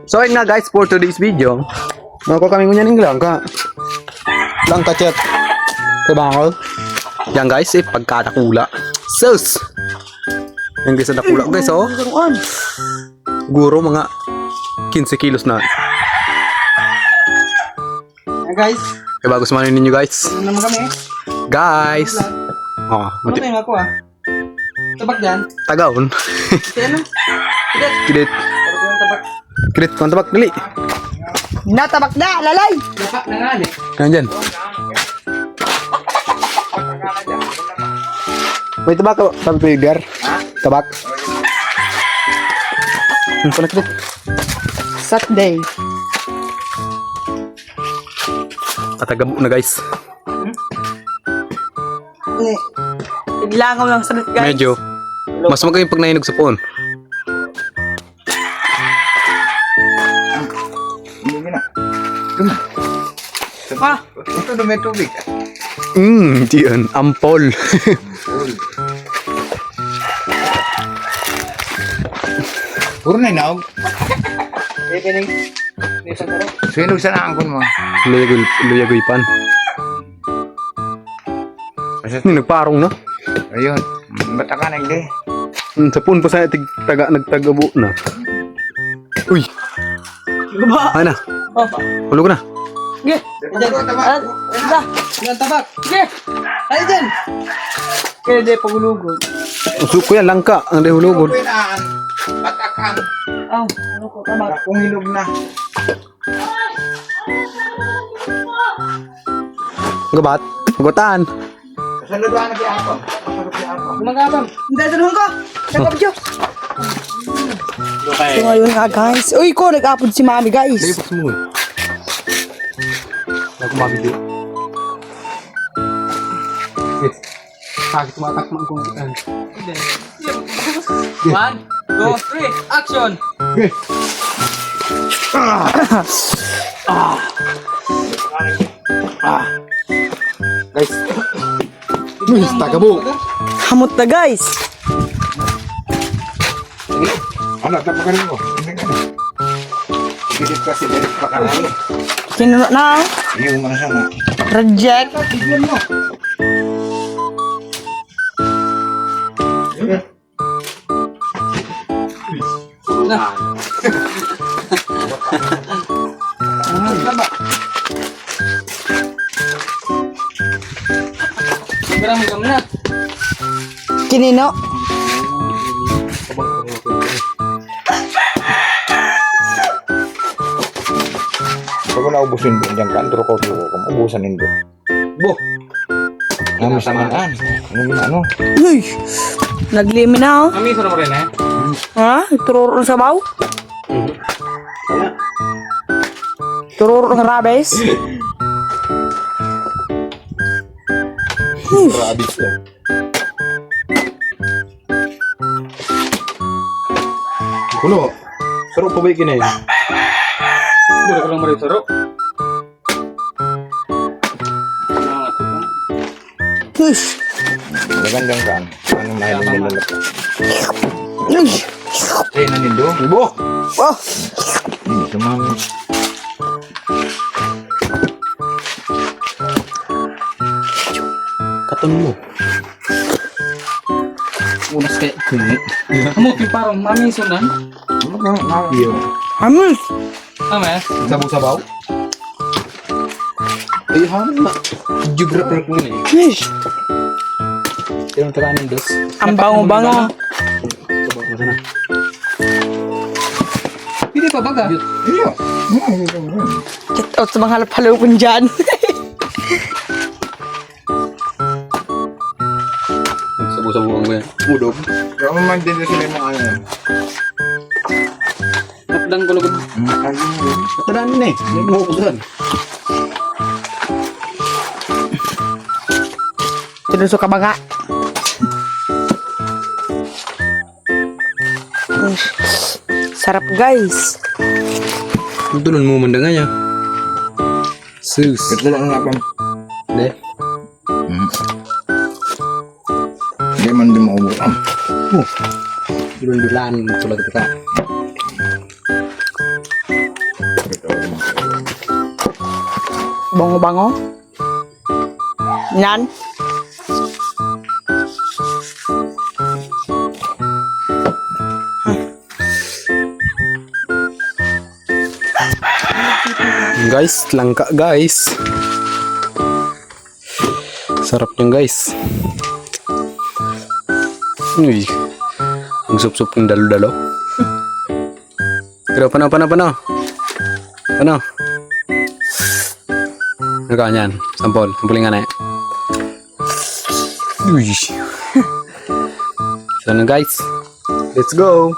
So ayun nga guys, for today's video, mga kami ngunyan lang ka chat kabangol. Yan guys, pagkatakula sus yan guys, nakula guys oh. Guro mga 15 kilos na. Guys, bago sumanin ninyo guys. ano naman kami? Guys. Oh, Ano tayo ako Tabak dyan? tagaon. Ano? Kidit. Tabak. Kidit, kung tabak dali. Natabak na, lalay! Tabak na nga Nandyan. May tabak ka, sabi ko Edgar. Tabak. Pala kidit. Saturday. Katagabo na guys. Langaw lang salit guys. Medyo. Mas magaling pag nahinog sa phone. Ito na may tubig. Diyan. Ampol. Puro na inaog. Pining. Sinog sa naangkon mo. Luyagoy pan. Nagparong na. Ayun. Bata ka na hindi. Sa phone pa sa nagtagabo na. Uy. Ba? Ay na. Oh. Hulog na. Sige. Tabak. Yan tabak. Sige. Ay dyan. Kaya di pagulugod. Usok ko yan, langka. Ang dehulugod. Batakan. Oh, ano ko tabak. Kung hinog na. Gabat. Gabataan. Kasaluduan na kaya ako. Gumagabang. Hindi, tanong ko. Nagkap Diyos. So ngayon nga guys. Uy ko, nag-upload si mami guys. Dahil pa sumul. Nagkumabili. Yes. Sakit tumatak mo kung saan. 1, 2, 3, action! Guys. Tagabo. Hamot na guys. Ano, tapakan mo. Pilit kasi pilit pa ka na. Kinuno na. Yung mga sana. Reject. Kinino. Pag naubusin din dyan kan, turo ko ubusan nindo. Bo. Ano samaan? Ano? Uy. Naglimi na oh. Mami, sarap rin eh. Ha? Tururo ng sabaw? Tururo ng rabes? Rabis lang. Kulo. Sarap pa ba yung kinay? Bula ka lang marin sarap. Ush. Magandang kan. Ano mahiling nilalap? Ush. Ay, nanindo? Bo. Oh. Hindi, sumami. Katon mo. Unas kayo. Amo, parang mamisunan. Iyo. Amus. Ames. Sabaw-sabaw. Ay, haman na. Geography ko yun eh. Ush. Yung tiranin dos. Ang bango-bango. Sabaw mo sana. Hindi pa baga. Iyo. Get out sa mga halap-halapon dyan. Sabaw-sabaw ko yan. Udog. Kaya mo man din sila yung mga ano. Napdang ko lagod. Tiranin na eh. Hindi mo ko saan. Tinusok ka ba nga? Ush. Sarap guys. Tulun mo manda nga niya. Sus. Ito lang nga pang. Hindi. Hindi man din maubukan. Dulun-dulan. Sulat kita. Bango-bango. Nan. Guys, langka guys. Sarap niyan guys. Uy. Ang sup-sup ng dalo-dalo. Pero pano. Ano ka niyan? Sampulin nga na. Uy. So na guys. Let's go.